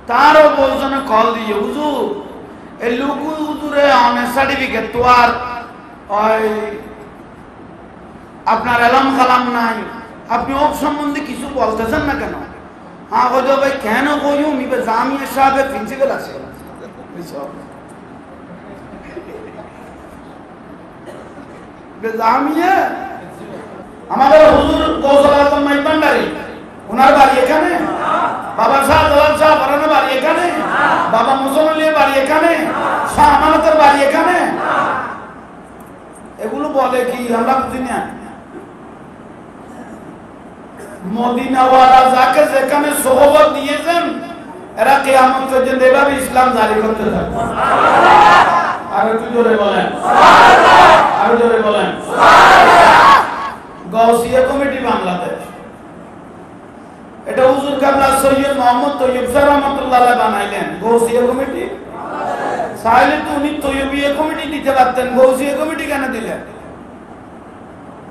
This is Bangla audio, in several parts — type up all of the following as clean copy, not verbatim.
তারও বলছেন কল দিয়ে হুজুর এই লুকু হুজুরে অনেক সার্টিফিকেট তো আর ওই আপনার এলাম খালাম নাই, আপনি ওর সম্বন্ধে কিছু বলতেছেন না কেন? হ্যাঁ বলতে ভাই কেন কইম জামিয়া সাহেবের প্রিন্সিপাল আছে জামিয়া আমাদের হুজুর কৌশল আজম মাইবান্ডারি ওনার বাড়ি এখানে, বাবা শাহ দলাল শাহ বারানের বাড়ি এখানে, বাবা মুসলিমের বাড়ি এখানে, শাহ আমানতের বাড়ি এখানে। এগুলো বলে কি আমরা বুঝি না। মদিনাওয়ালা যাকে যেখানে সোহবত দিয়েছেন এরা কিয়ামত পর্যন্ত এভাবে ইসলাম জারি করতে থাকবে। আর একটু জোরে বলেন সুবহানাল্লাহ, আর জোরে বলেন সুবহানাল্লাহ। গাউসিয়া কমিটি বাংলাদেশ, এটা হুজুর কাবলা সৈয়দ মোহাম্মদ তৈয়ব শাহ রহমাতুল্লাহ আলাইহি বানাইলেন। গাউসিয়া কমিটি চাইলে তো উনি তৈয়বিয়া কমিটি দিতে পারতেন, গাউসিয়া কমিটি কেন দিলেন?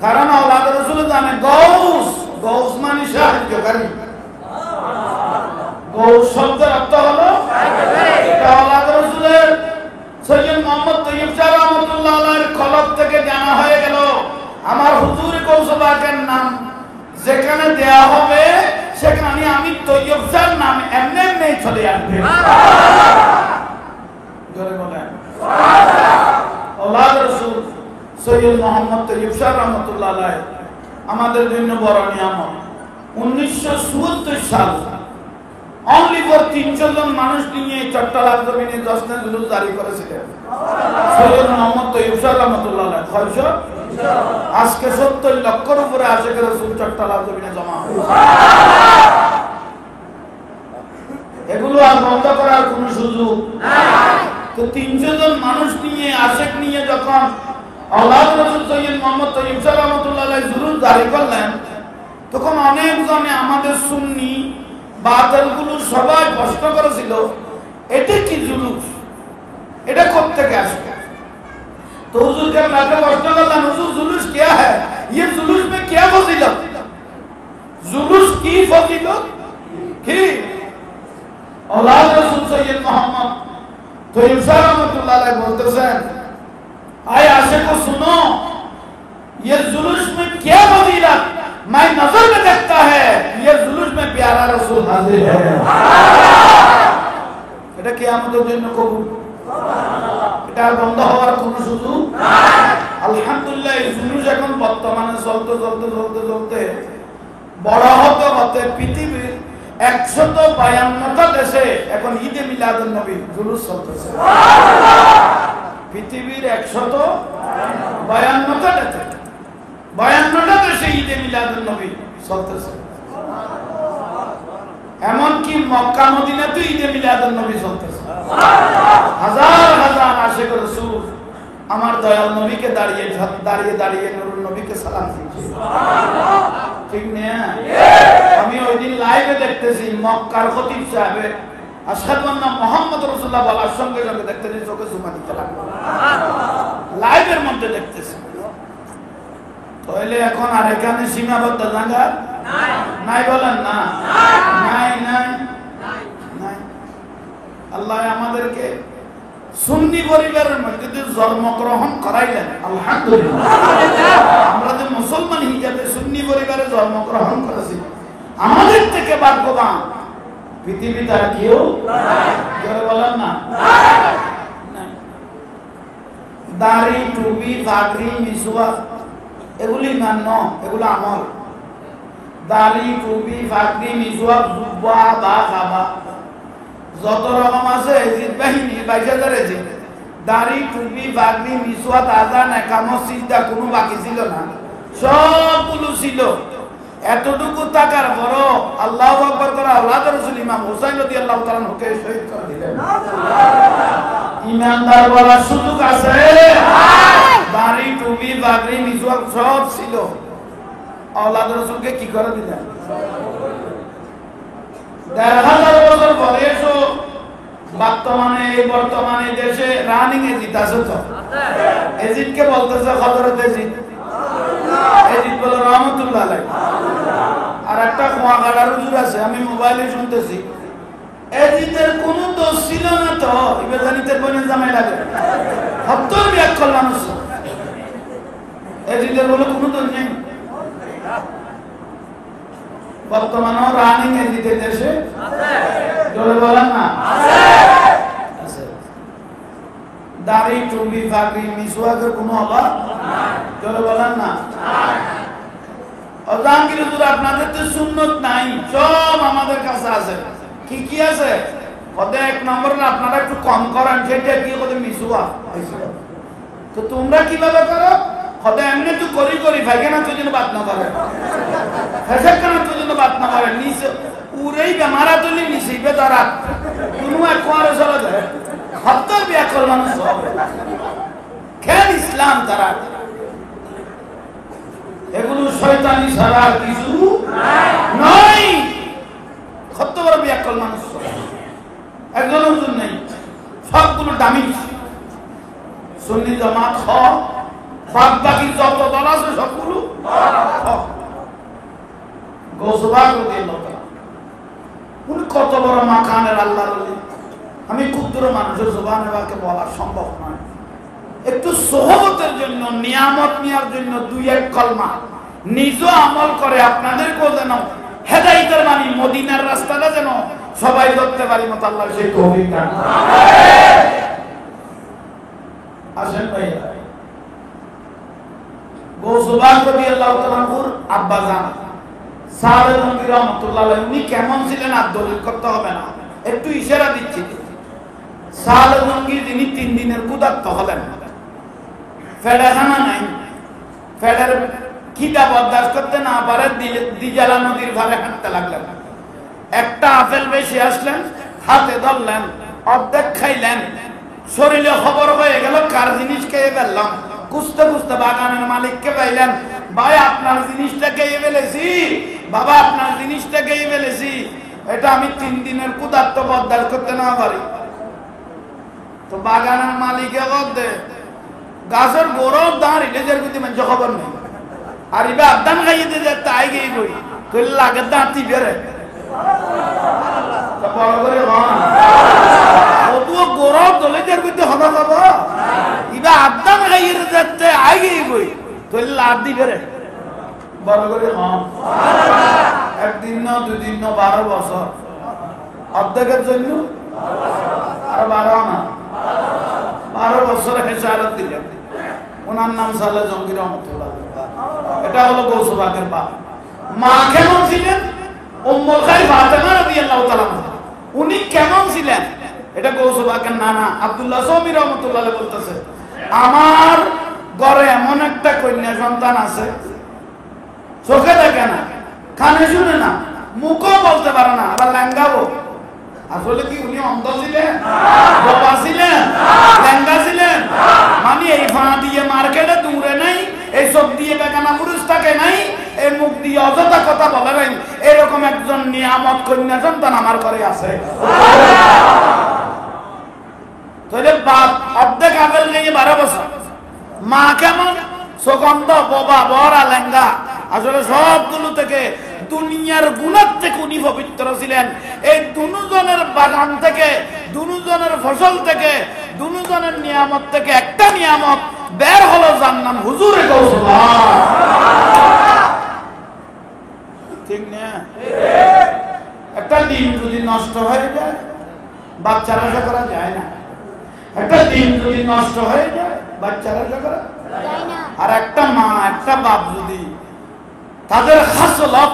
কারণ আওলাদ রাসূল জানেন গাউস, গাউস মানে সাহায্যকারী। গাউস শব্দের অর্থ হলো এটা আওলাদ রাসূলের সৈয়দ মোহাম্মদ তৈয়ব শাহ রহমাতুল্লাহ আলাইহির কলব থেকে জানা হয়ে গেল আমার হুজুর কৌশবাকের নাম যেখানে দেয়া হবে সেখানে আমি তৈয়ব শাহর নাম এমনি এমনি চলে আসবে। জোরে বলেন সুবহানাল্লাহ। আওলাদ রাসূল সৈয়দ মোহাম্মদ তৈয়ব শাহ রহমাতুল্লাহ আলাইহি আমাদের জন্য বড় নিয়ামত। 1974 সাল অনলি ফর 300 জন মানুষ নিয়ে চট্টগ্রাম জমিনে 10 দিন জুলুস জারি করেছিলেন সৈয়দ মোহাম্মদ তৈয়ব শাহ রহমাতুল্লাহ আলাইহি। কয়শো? আজকে 70 লক্ষের উপরে আশিক রাসূল চট্টগ্রাম জমিনে জমা হয়েছে। এগুলো আর বন্ধ করার কোনো সুযোগ নাই। তো 300 জন মানুষ নিয়ে আশিক নিয়ে যখন আওলাদ রাসূল সৈয়দ মোহাম্মদ তৈয়ব শাহ রহমাতুল্লাহ আলাইহি জুলুস জারি করলেন তখন অনেকজনে আমাদের সুন্নি বাতিলগুলো সবাই প্রশ্ন করেছিল এটা কি জুলুস, এটা কোথা থেকে আসবে? तो हुजूर के लाके प्रश्न करता हुजूर जुलूस क्या है, ये जुलूस में क्या फजीलत, जुलूस की फजीलत की औलाद रसूल सैयद मोहम्मद तैयब शाह रहमतुल्लाह अलैह बोलते हैं आए आशिक को सुनो ये जुलूस में क्या फजीलत मैं नजर में देखता है ये जुलूस में प्यारा रसूल हाजिर है। এটা কিয়ামতের জন্য কবুল, এটা বন্ধ হওয়ার কোনো সুযোগ নাই। আলহামদুলিল্লাহ এই জুলুস এখন বর্তমানে চলতে বড় হতে পৃথিবীর 152টা দেশে এখন ঈদে মিলাদুন নবী জুলুস চলতেছে। পৃথিবীর 152টা দেশে 52টা দেশে ঈদে মিলাদুন নবী চলতেছে। এমনকি মক্কা মদিনাতে ঈদে মিলাদুন নবী চলতেছে। হাজার হাজার আশিক রাসূল আমার দয়াল নবীকে দাঁড়িয়ে দাঁড়িয়ে নূরুন নবীকে সালাম দিচ্ছে। ঠিক না? আমি ওই দিন লাইভে দেখতেছি মক্কার খতিব সাহেব আশহাদু আন্না মুহাম্মদ রাসূলুল্লাহ বলার সঙ্গে সঙ্গে দেখতেছি চোখে চুমা দিতে লাগলো। লাইভের মধ্যে দেখতেছি। তাহলে এখন আর এখানে সীমাবদ্ধ জায়গা নাই বলেন না? নাই নাই নাই। আল্লাহ আমাদেরকে সুন্নি পরিবারের মধ্যে জন্মগ্রহণ করাইলেন, আলহামদুলিল্লাহ। আমরা যে মুসলমান হিসাবে সুন্নি পরিবারে জন্মগ্রহণ করেছি আমাদের থেকে ভাগ্যবান পৃথিবীতে আর কেউ নাই। বলেন না? দাড়ি টুপি পাগড়ি মিসওয়াক এগুলি মান্য, এগুলো আমল। দাড়ি টুপি পাগড়ি মিসওয়াক জুব্বা বা খাবা যত রকম আছে এজিদ বাহিনী 22,000 এজিদ। দাড়ি টুপি পাগড়ি মিসওয়াক আযান একামত সিজদা কোনো বাকি ছিল না, সবগুলো ছিল। এতটুকু টাকার বড় আল্লাহু আকবার করে আওলাদ রাসূল ইমাম হুসাইন রাদিয়াল্লাহু তাআলা হুকে শহীদ করে দিলেন। ইমানদার বলার সুযোগ আছে? দাড়ি টুপি পাগড়ি মিসওয়াক সব ছিল, আওলাদ রাসূলকে কি করে দিলেন? 1,500 বছর পরে এসো বর্তমানে দেশে রানিং এজিদ আছে তো এজিদকে বলতেছে হযরত এজিদ। এজিদ বলে রহমতুল্লাহ আলাইহি। আর একটা কুয়াকাটার হুজুর আছে, আমি মোবাইলে শুনতেছি এজিদের কোনো দোষ ছিল না তো ইবেদানিতের বনে জামাই লাগে হত্তর ব্যাখ্যাল মানুষ এজিদের বলে কোনো দোষ নেই বর্তমানেও রানিং এজিদের দেশে জোরে বলেন না দাড়ি টুপি ফাঁকরি মিসওয়াকের কোনো অভাব জোরে বলেন না জাহাঙ্গীর হুজুর আপনাদের তো সুন্নত নাই সব আমাদের কাছে আছে কি কি আছে কত এক নম্বর না আপনারা একটু কম করেন সেটা কি কত মিসওয়াক তো তোমরা কিভাবে করো কত এমনি তো করি করি ভাইকে না তুই জন্য বাদ না করে ফেসের কেন তুই জন্য বাদ না করে নিচে উড়েই বেমারা তুলি নিচে বেতারা কোনো এক কোয়ারে চলে যায় হত্যার ব্যাকল মানুষ হবে কেন ইসলাম তারা এগুলো শয়তানি ছাড়া আর কিছু নাই কত বড় ব্যাকল মানুষ একজন হুজুর নেই সবগুলো দামি সুন্নি জামাত হ বাদ বাকি যত দল আছে সবগুলো গোসবাগ উনি কত বড় মাকানের আল্লাহ আমি ক্ষুদ্র মানুষের জবানে বাকে বলা সম্ভব নয় একটু সোহবতের জন্য নিয়ামত নেওয়ার জন্য দুই এক কলমা নিজ আমল করে আপনাদেরকেও যেন হেদায়েতের বাণী মদিনার রাস্তাটা যেন সবাই ধরতে পারি মত আল্লাহ সেই তৌফিক দান আসেন ভাই গোসবাগ রাদিয়াল্লাহু তাআলা আনহুর আব্বা জান সালেহ নবী রাহমাতুল্লাহ আলাইহি উনি কেমন ছিলেন আর দলিল করতে হবে না একটু ইশারা দিচ্ছি সালেহ নবী যিনি 3 দিনের ক্ষুধার্ত হলেন ফেডাখানা নাই ফেডার খিদা বরদাস্ত করতে না পারে দিজালা নদীর ধারে হাঁটতে লাগলেন একটা আপেল বেশি আসলেন হাতে ধরলেন অর্ধেক খাইলেন শরীরে খবর হয়ে গেল কার জিনিস খেয়ে ফেললাম খুঁজতে খুঁজতে বাগানের মালিককে পাইলেন ভাই আপনার জিনিসটা খেয়ে ফেলেছি বাবা আপনার জিনিসটা খেয়ে ফেলেছি এটা আমি 3 দিনের ক্ষুধার্ত বরদাস্ত করতে না পারি তো বাগানের মালিকে বলতে গাছের গোড়াও দাঁড়িয়ে নিজের প্রতি মানুষ খবর নেই আর এবার আদান খাইয়ে দিয়ে তাই গিয়ে গই তুই লাগে দাঁতি বেড়ে বড় করে গোড়াও দলে যার প্রতি হবা পাবো এবার আদান খাইয়ে যাতে আই গিয়ে গই তুই লাভ দি বেড়ে বড় করে একদিন না দুদিন না 12 বছর অর্ধেকের জন্য আর 12 না 12 বছর হেসারত দিলেন ওনার নাম সালেহ জঙ্গি রহমাতুল্লাহ এটা হলো গৌসবাগের বাপ মা কেমন ছিলেন উম্মুল খাইর ফাতেমা রাদিয়াল্লাহু তাআলা উনি কেমন ছিলেন এটা গৌসবাগের নানা আব্দুল্লাহ সৌমি রহমাতুল্লাহ আলাইহি বলতেছে আমার ঘরে এমন একটা কন্যা সন্তান আছে চোখে দেখে না কানে শুনে না মুখও বলতে পারে না আবার ল্যাঙ্গাও আসলে কি উনি অন্ধ ছিলেন বাবা ছিলেন ল্যাঙ্গা ছিলেন মানে এই ফাঁ দিয়ে মার্কেটে দূরে নাই এই সব দিয়ে বেগানা পুরুষ থাকে নাই এই মুখ দিয়ে অযথা কথা বলে নাই এরকম একজন নিয়ামত কন্যা সন্তান আমার ঘরে আছে তাহলে বাপ অর্ধেক আপেল নিয়ে 12 বছর মা কেমন সুগন্ধ বাবা বড় ল্যাঙ্গা আসলে সবগুলো থেকে দুনিয়ার গুনাহ থেকে উনি পবিত্র ছিলেন এই দুজনের বাগান থেকে দুজনের ফসল থেকে দুজনের নিয়ামত থেকে একটা নিয়ামত বের হলো যার নাম হুজুরে গৌসুল্লাহ ঠিক না একটা ডিম যদি নষ্ট হয়ে যায় বাচ্চারা আশা করা যায় না একটা ডিম যদি নষ্ট হয়ে যায় বাচ্চারা আশা করা যায় না আর একটা মা একটা বাপ যদি তাদের খাসলত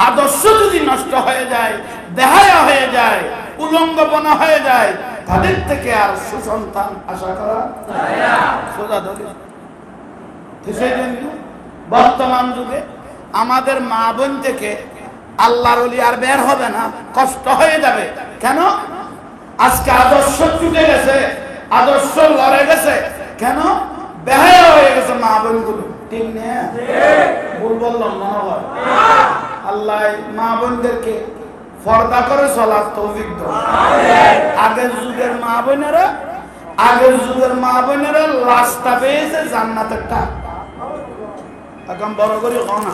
আদর্শ যদি নষ্ট হয়ে যায় দেহায়া হয়ে যায় উলঙ্গপনা হয়ে যায় তাদের থেকে আর সুসন্তান আশা করা যায় না সোজা ধরে সেই জন্য বর্তমান যুগে আমাদের মা বোন থেকে আল্লাহর ওলি আর বের হবে না কষ্ট হয়ে যাবে কেন আজকে আদর্শ ছুটে গেছে আদর্শ লড়ে গেছে কেন বেহায়া হয়ে গেছে মা বোন গুলো ঠিক না ভুল বললাম মনে হয় আল্লাহ মা বোনদেরকে পর্দা করে চলার তৌফিক দাও আগের যুগের মা বোনেরা রাস্তা পেয়েছে জান্নাতের টা এখন বড় করে না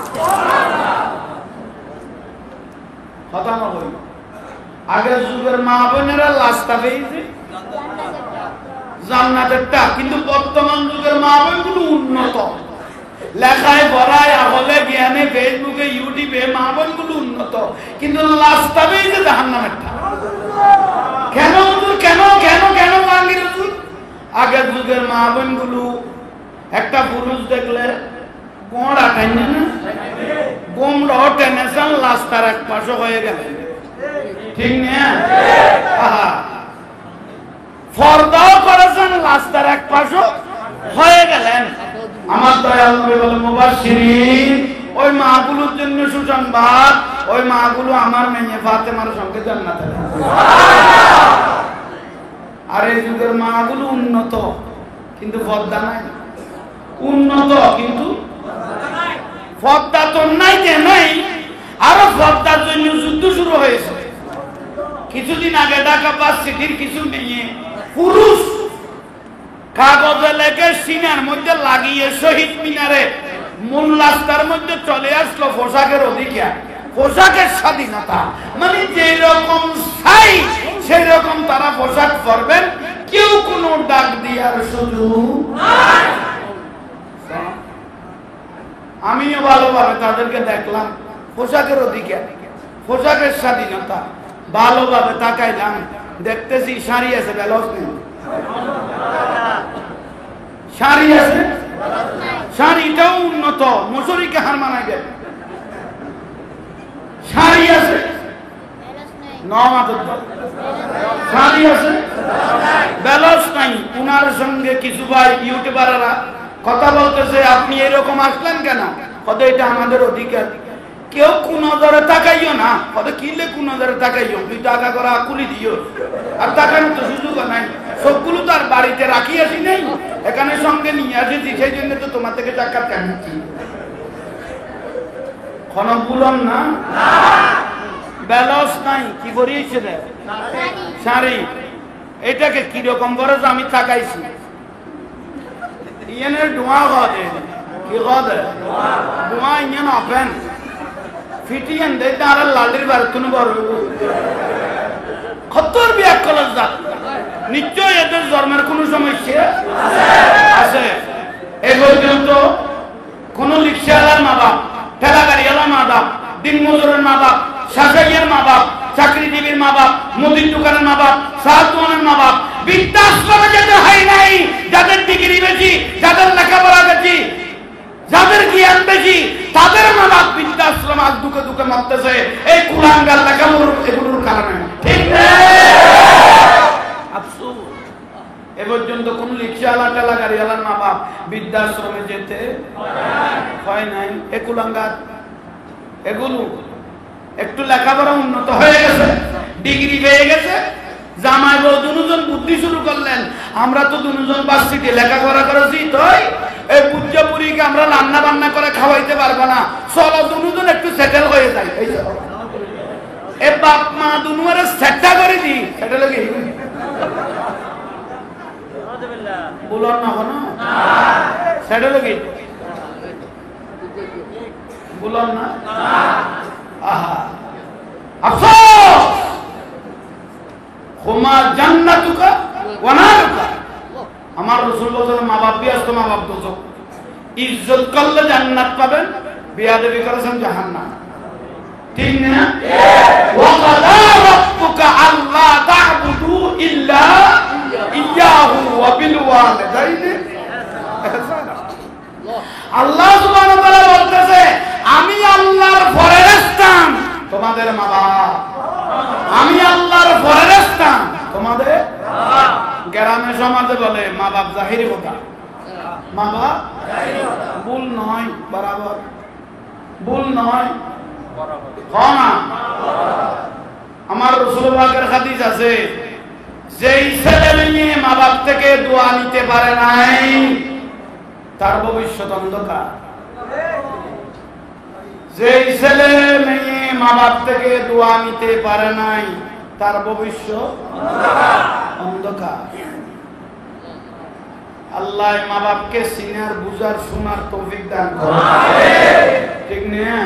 কথা না বলি আগের যুগের মা বোনেরা লাস্তা পেয়েছে জান্নাতেরটা, কিন্তু বর্তমান যুগের মা বোনগুলো উন্নত, লেখায় পড়ায় আমলে জ্ঞানে ফেসবুকে ইউটিউবে মা বোনগুলো উন্নত, কিন্তু লাস্তা পেয়েছে জাহান্নামেরটা। কেন কেন কেন কেন জাহাঙ্গীর হুজুর? আগের যুগের মা বোনগুলো একটা পুরুষ দেখলে গোড়া টাইনে না, গোমরা টেনেছেন লাস্তার এক পাশে হয়ে গেল, ঠিক না? ফর্দাও করেছেন লাস্তার এক পাশে হয়ে গেলেন। আমার দয়াল নবী বলে মুবাশশিরিন, ওই মাগুলোর জন্য সুসংবাদ, ওই মাগুলো আমার মেয়ে ফাতেমার সঙ্গে জান্নাতে। আর এই যুগের মাগুলো উন্নত কিন্তু পর্দা নাই, উন্নত কিন্তু পর্দা তো নাই, যে নাই আরো পর্দার জন্য যুদ্ধ শুরু হয়েছে। কিছুদিন আগে ঢাকা বাস সিটির কিছু মেয়ে পুরুষ কাগজে লেগে সিনার মধ্যে লাগিয়ে শহীদ মিনারে মূল রাস্তার মধ্যে চলে আসলো পোশাকের অধিকার, পোশাকের স্বাধীনতা, মানে যেরকম চাই সেই রকম তারা পোশাক পরবেন, কেউ কোনো ডাক দেওয়ার সুযোগ নাই। আমিও ভালোভাবে তাদেরকে দেখলাম, পোশাকের অধিকার, পোশাকের স্বাধীনতা, ভালোভাবে তাকাইলাম, দেখতেছি শাড়ি আছে, ব্লাউজ নেই। শাড়ি আছে, শাড়িটাও উন্নত, মশুরিকে হার মানা গেল। শাড়ি আছে, শাড়ি আছে, ব্লাউজ নাই। উনার সঙ্গে কিছু ভাই ইউটিউবাররা কথা বলতেছে, আপনি এরকম আসলেন কেন? কত এটা আমাদের অধিকার, কেউ কোন নজরে তাকাইও না। কত কিনলে কোন নজরে তাকাইও, 2 টাকা করে কুলি দিও, আর তাকানোর তো সুযোগ নাই। সবগুলো তো আর বাড়িতে রাখি আসি নাই, এখানে সঙ্গে নিয়ে আসেছি, সেই জন্য তো তোমার থেকে টাকা কাটছি। কোন বুলন না, ব্লাউজ নাই, কি করিয়েছে রে শাড়ি, এটাকে কিরকম করে আমি তাকাইছি। ইয়ানে ধোঁয়া গদে, কি গদে ধোঁয়া, ইয়ান অপেন ফিটিয়েন দে, তার লালির বার তুমি বড় খতর বিয়াক কলেজ যাক, নিশ্চয় এদের জন্মের কোন সমস্যা আছে। এই পর্যন্ত কোন রিক্সাওয়ালার মা বাপ, ঠেলা গাড়িওয়ালার মা বাপ, দিন মজুরের মা বাপ, শাসাইয়ের মা বাপ, চাকরিজীবীর মা বাপ, মুদির দোকানের মা বাপ, সাহায্যের মা বাপ, বৃদ্ধাশ্রমে যেতে হয় নাই। যাদের ডিগ্রি বেশি, যাদের লেখাপড়া বেশি, যাদের জ্ঞান বেশি, তাদের মা বাপ বৃদ্ধাশ্রম আজ দুঃখে দুঃখে মরতেছে এই কুলাঙ্গার লেখাপড়ার এগুলোর কারণে, ঠিক না? আফসোস, এ পর্যন্ত কোন রিক্সাওয়ালা ঠেলা গাড়িওয়ালার মা বাপ বৃদ্ধাশ্রমে যেতে হয় নাই। এ কুলাঙ্গার এগুলো একটু লেখাপড়া উন্নত হয়ে গেছে, ডিগ্রি পেয়ে গেছে, জামাই বউ দুজন বুদ্ধি শুরু করলেন, আমরা তো দুজন ভার্সিটি লেখাপড়া করেছি, তাই এই পূজ্যপুরীকে আমরা রান্না বান্না করে খাওয়াইতে পারবো না, চলো দুজন একটু সেটেল হয়ে যায়। এ বাপ মা দুনুয়ারে সেটা করে দি, সেটা লাগে বলুন না, কোনো সেটা লাগে বলুন না। আহা আফসোস, হুমা জান্নাতুকা ওয়া নারুকা। আমার রাসূল বলেন, মা বাপ বিয়াস্ত, মা বাপ দোজখ। ইজ্জত করলে জান্নাত পাবেন, বেয়াদবি করেছেন জাহান্নাম, ঠিক না? ওয়া কাদা রাব্বুকা আল্লা তা'বুদু ইল্লা ইয়্যাহু ওয়া বিল ওয়ালিদাইনি ইহসানা। আল্লাহ সুবহানাহু ওয়া তাআলা বলতেছে, আমি আল্লাহর ফরেস্তান তোমাদের মা বাপ, আমি আল্লাহর ফরেস্তান তোমাদের। গ্রামে সমাজে বলে মা বাপ জাহিরি কথা, মা বাপ ভুল নয়, বরাবর ভুল নয়, আমার রাসূল পাকের হাদিস আছে, যেই ছেলে মেয়ে মা বাপ থেকে দোয়া নিতে পারে নাই তার ভবিষ্যৎ অন্ধকার। যেই ছেলে মেয়ে মা বাপ থেকে দোয়া নিতে পারে নাই তার ভবিষ্যৎ অন্ধকার। আল্লাহ মা বাপকে সিনার বুঝার শোনার তৌফিক দান করুন, ঠিক না?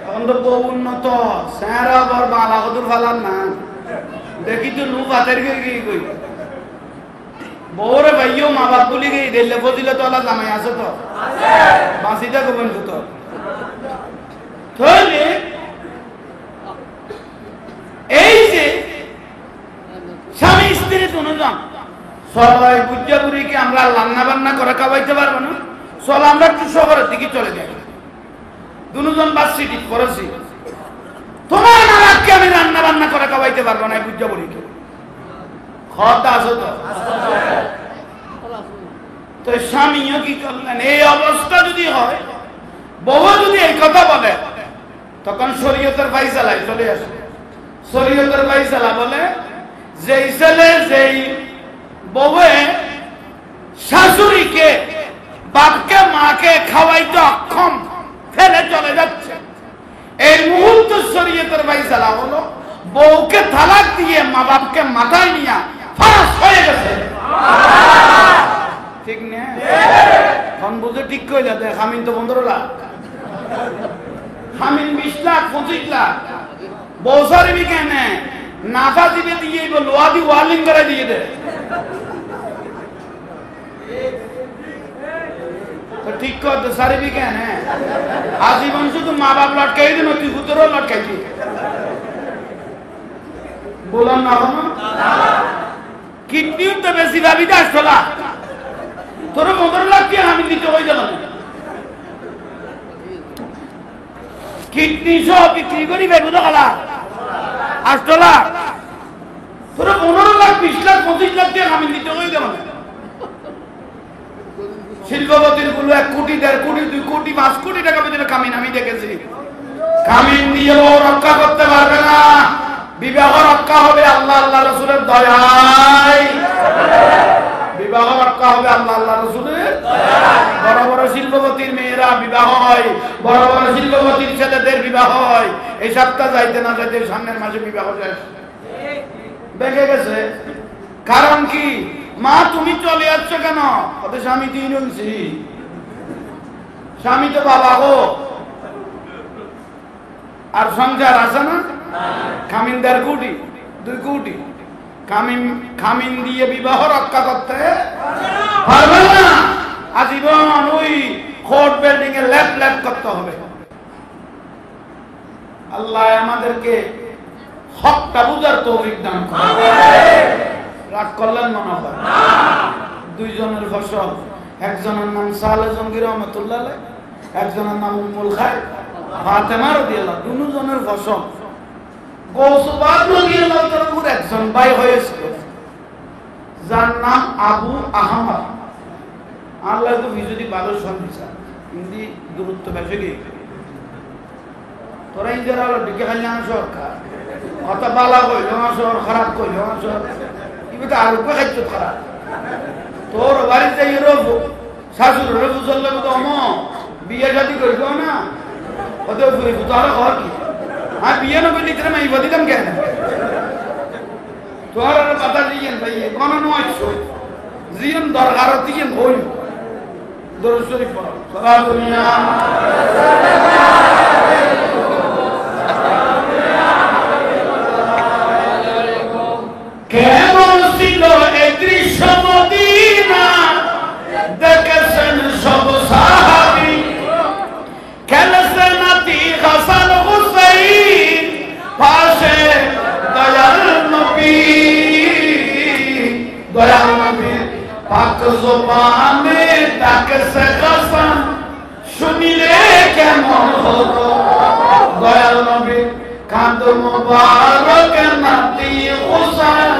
এখন তো বহু উন্নত, স্যারা বর বালা কদুর ফালান না। দেখি তো নু বাতের কি কই বউরে ভাইও মা বাপ বলি গই দিলে ফজিলত আল্লাহ জামাই আছে তো আছে বাসিটা কবন তো তাহলে এই যে স্বামী স্ত্রী দুজন সবাই বুঝাবুড়ি কি আমরা রান্না বান্না করে খাওয়াইতে পারবো না চল আমরা একটু শহরের দিকে চলে যাই দুজন বাসি ঠিক করেছি তোমার নামাজকে আমি রান্না বান্না করে খাওয়াইতে পারবো না বুঝাবুড়িকে খরটা আছে তো স্বামীও কি করলেন এই অবস্থা যদি হয় বউ যদি এই কথা বলে তখন শরীয়তের ফায়সালায় চলে আসে শরীয়তের ফায়সালা বলে যেই ছেলে যেই বউয়ে শাশুড়িকে বাপকে মাকে খাওয়াইতে অক্ষম ফেলে চলে যাচ্ছে এই মুহূর্তে শরীয়তের ফায়সালা হলো বউকে তালাক দিয়ে মা বাপকে মাথায় নিয়ে ফাঁস হয়ে গেছে ঠিক না কোন বুঝে ঠিক কইলা দেখ আমিন তো 15 লাখ আমিন 20 লাখ 25 লাখ বউ সারিবি কেন নাফা দিবে দিয়ে লোয়া দি ওয়ার্লিং করে দিয়ে দে তো ঠিক কর তো সারিবি কেন আজীবন শুধু মা বাপ লটকাই দিন তুই পুত্রও লটকাইছি বললাম না কিডনিও তো বেশি ভাবি দাস চলা তোর 15 লাখ কি আমি দিতে হয়ে গেল কিডনি সহ বিক্রি করি ভাই বুঝো খালা 8 লাখ তোর 15 লাখ 20 লাখ 25 লাখ দিয়ে আমি দিতে হয়ে গেল শিল্পপতির গুলো 1 কোটি 1.5 কোটি 2 কোটি 5 কোটি টাকা বেতনে কামিন আমি দেখেছি কামিন দিয়েও রক্ষা করতে পারবে না বিবাহ রক্ষা হবে আল্লাহ আল্লাহ রাসূলের দয়ায় বিবাহ রক্ষা হবে আল্লাহ আল্লাহ রাসূলের দয়ায় বড় বড় শিল্পপতির মেয়েরা বিবাহ হয় বড় বড় শিল্পপতির ছেলেদের বিবাহ হয় এই সপ্তাহ যাইতে না যাইতে সামনের মাসে বিবাহ যায় দেখে গেছে কারণ কি মা তুমি চলে যাচ্ছ কেন ওদের স্বামী 3 হইছি স্বামী তো বাবা গো আর সংসার আছে না খামিন 1.5 কোটি 2 কোটি খামিন দিয়ে বিবাহ রক্ষা করতে পারবে না আজীবন ওই কোর্ট বিল্ডিং এ ল্যাপ করতে হবে আল্লাহ আমাদেরকে হকটা বুঝার তৌফিক দান করুন রাগ করলেন মনে হয় না দুইজনের ফসল একজনের নাম সালে জঙ্গির রহমতুল্লাহ আলাইহি একজনের নাম উম্মুল খায়র ফাতেমা রাদিয়াল্লাহু দুজনের ফসল গৌসবাদ রাদিয়াল্লাহু তাআলার একজন ভাই হয়েছিল যার নাম আবু আহমদ আল্লাহ তো যদি ভালো শুনছা হিন্দি দূরত্ব বেশি গিয়ে তোরা ইন্দিরা দিকে খাইলাম সরকার কত বালা কইল সর খারাপ কইল সর ইবে আর উপরে খাইছো খারাপ তোর বাড়িতে ইউরোপ শাশুড় রবু চললে তো অম বিয়ে শাদি করিব না ওদের উপরে তোর ঘর কি হ্যাঁ বিয়ে না করলি তোরা মাইবা দিতাম কেন তোর আর কথা দিয়েন ভাই কোন নয় জিয়ন দরকার দিয়েন হই দরুদ শরীফ পড়ো সালাতু কেমন ছিল এই দৃশ্য মদিনা দেখেছেন সব সাহাবী খেলেছেন নাতি হাসান হুসাইন পাশে দয়াল নবী পাক জবানে ডাকছে হাসান শুনিলে কেমন হতো দয়াল নবী কাঁদ মুবারক নাতি হুসাইন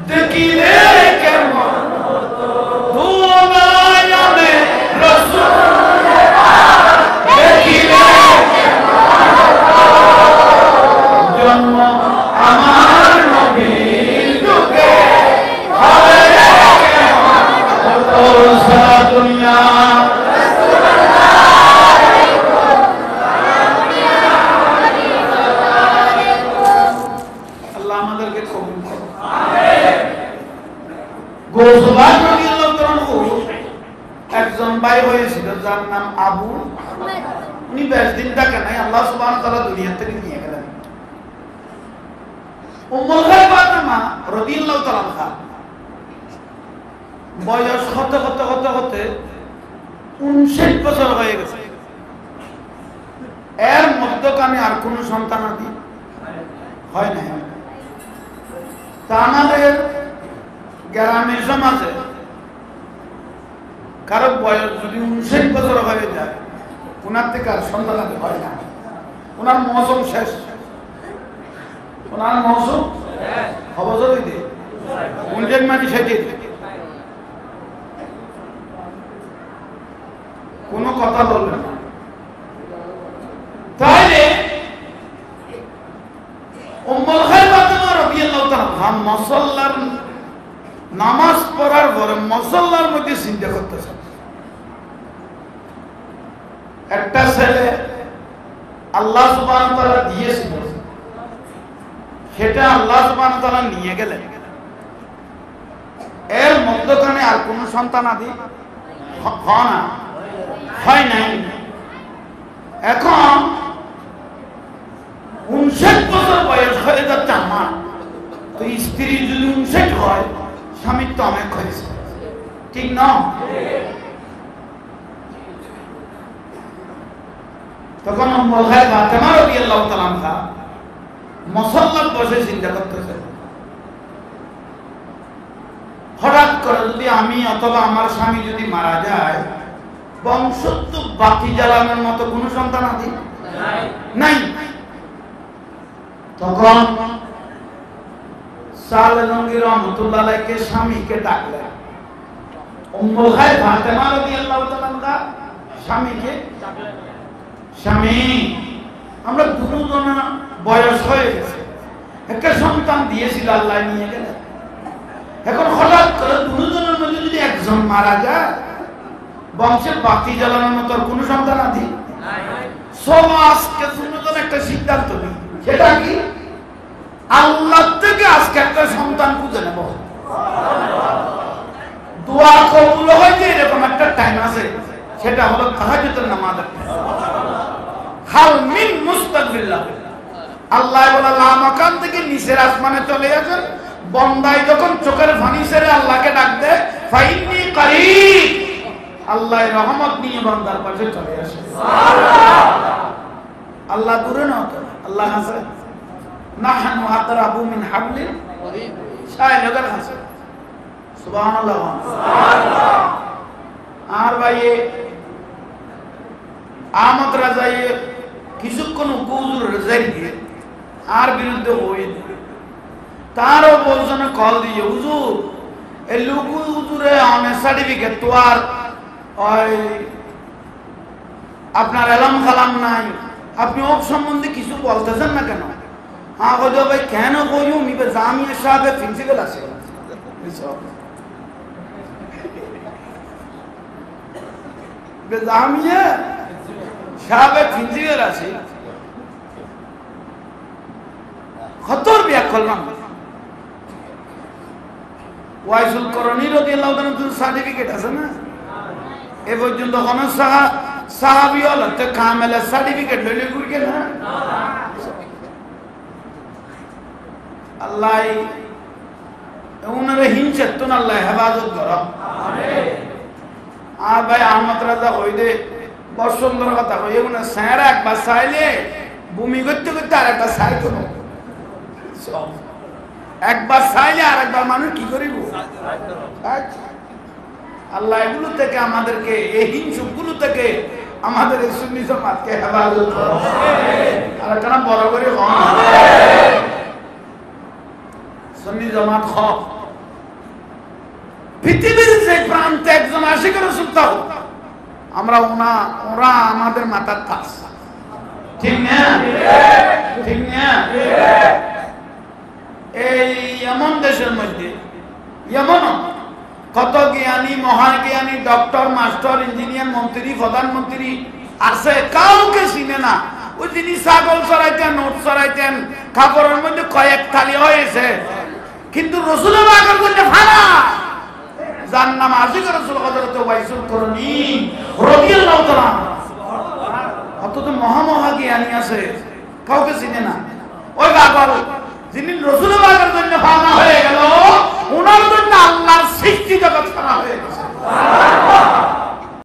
দেখিলে কেমন হতো দুনায়ানে রাসূল দেখিলে কেমন হতো জন্ম আমার নবীর যুগে হবে কেমন হতো সারা দুনিয়া একজন ভাই হয়েছিল যার নাম আবু উনি 20 দিন থাকে নাই আল্লাহ সুবহানাহু ওয়া তাআলা দুনিয়া থেকে নিয়ে গেলেন উম্মুল খায়র ফাতেমা রাদিয়াল্লাহু তাআলা আনহা বয়স হতে 59 বছর হয়ে গেছে। এর মধ্যখানে আর কোনো সন্তান আদি হয় না। তা আমাদের গ্রামের সমাজে কারো বয়স যদি 59 বছর হয়ে যায়, ওনার থেকে আর সন্তান আদি হয় না। ওনার মৌসুম শেষ। ওনার মৌসুম অবসর হইতে 59 মানি সেটি কোনো কথা বলবেন না। তাহলে উম্মুল খায়র ফাতেমা রাদিয়াল্লাহু তাআলা মুসাল্লার নামাজ পড়ার পরে মুসাল্লার মধ্যে চিন্তা করতেছে, একটা ছেলে আল্লাহ সুবহানাহু ওয়া তাআলা দিয়েছিল, সেটা আল্লাহ সুবহানাহু ওয়া তাআলা নিয়ে গেলেন। এর মধ্যখানে আর কোন সন্তান আদি হয় নাই। এখন 59 বছর বয়স হয়ে যাচ্ছে আমার, তো স্ত্রী যদি 59 হয়, স্বামীর তো অনেক হয়েছে, ঠিক না? তখন উম্মুল খায়র ফাতেমা রাদিয়াল্লাহু তাআলা আনহা মুসাল্লাত বসে চিন্তা করতেছে, হঠাৎ করে যদি আমি অথবা আমার স্বামী যদি মারা যায়, বংশ তো বাকি জ্বালানোর মতো কোনো সন্তান আদি নাই। তখন সালেহি রহমাতুল্লাহ আলাইহি স্বামীকে ডাকলেন। উম্মুল খায়র ফাতেমা রাদিয়াল্লাহু তাআলা আনহা স্বামীকে ডাকলেন, স্বামী, আমরা দুজনের বয়স হয়ে গেছে, একটা সন্তান দিয়েছিল, আল্লাহ নিয়ে গেলেন। এখন হঠাৎ করে দুজনের মধ্যে যদি একজন মারা যায়, বংশের বাতি জ্বালানোর মতো কোন সন্তান আদি সমাজকে দুজন একটা সিদ্ধান্ত নেই, সেটা কি? আল্লাহ থেকে আজকে একটা সন্তান খুঁজে নেব, দোয়া কবুল হয়েছে, এরকম একটা টাইম আছে, সেটা হলো তাহাজ্জুদের নামাজ। হাল মিন মুস্তাগফিরিল্লাহ, আল্লাহ বলে লা মাকান থেকে নিচের আসমানে চলে আসেন, বন্দাই যখন চোখের পানি ছেড়ে আল্লাহকে ডাক দেয়, ফাইন্নী করিব, আল্লাহ রহমত নিয়ে বান্দার পাশে চলে আসে। আল্লাহ দূরে না, আল্লাহ কাছে। নাহনু আকরাবু মিন হাবলিল ওয়ারিদ, শায়নের কাছে। সুবহানাল্লাহ, সুবহানাল্লাহ। আর ভাই আহমদ রাজাই কিছুক্ষণ হুজুর রেজাই দিয়ে আর বিরুদ্ধে হয়ে তারও বলছেন কল দিয়ে, হুজুর এই লুকু হুজুরে অনেক সার্টিফিকেট তো আর আপনার এলাম খালাম নাই, আপনি ওর সম্বন্ধে কিছু বলতেছেন না কেন? হ্যাঁ বলছো ভাই কেন বইও নিবে, জামিয়া সাহেবের প্রিন্সিপাল আছে, জামিয়া সাহেবের প্রিন্সিপাল আছে, খতর বিয়া করলাম। ওয়াইসুল করণী রাদিয়াল্লাহু তাআলা সার্টিফিকেট আছে না, এ পর্যন্ত কোন সাহাবী হলো তো কামেলের সার্টিফিকেট লইলে গুরকে না। আল্লাহ ওনারে হিংসা তো আল্লাহ হেফাজত করো, আমিন। আর ভাই আহমদ রাজা হইলে বসন্তর কথা হই, ওনা স্যারা একবার চাইলে ভূমি করতে করতে আর একবার চাই করো, একবার চাইলে আর একবার মানুষ কি করিব। আল্লাহ এগুলো থেকে আমাদেরকে, এই হিংসুকগুলো থেকে আমাদের এই সুন্নি জামাতকে হেফাজত করো, আর একটা বড় করে সুন্নি জামাত হক। পৃথিবীর যে প্রান্তে একজন আশিক রাসূল তাও আমরা ওরা আমাদের মাথার তাজ, ঠিক না? ঠিক না? এই এমন দেশের মধ্যে এমন কত জ্ঞানী, মহাজ্ঞানী, ডক্টর, মাস্টার, ইঞ্জিনিয়ার, মন্ত্রী, প্রধানমন্ত্রী আছে, কাউকে চিনে না। ওই যিনি ছাগল চড়াইতেন, নোট চড়াইতেন, কাপড়ের মধ্যে কয়েক থালি হয়েছে, কিন্তু রসুলের আগের মধ্যে ফানা, যার নাম আশিক রাসূল হযরত ওয়াইসুল করণী রাদিয়াল্লাহু তাআলা, অথচ মহামহা জ্ঞানী আছে, কাউকে চিনে না। ওই বাবা যিনি রসুল পাকের জন্য ফানা হয়ে গেল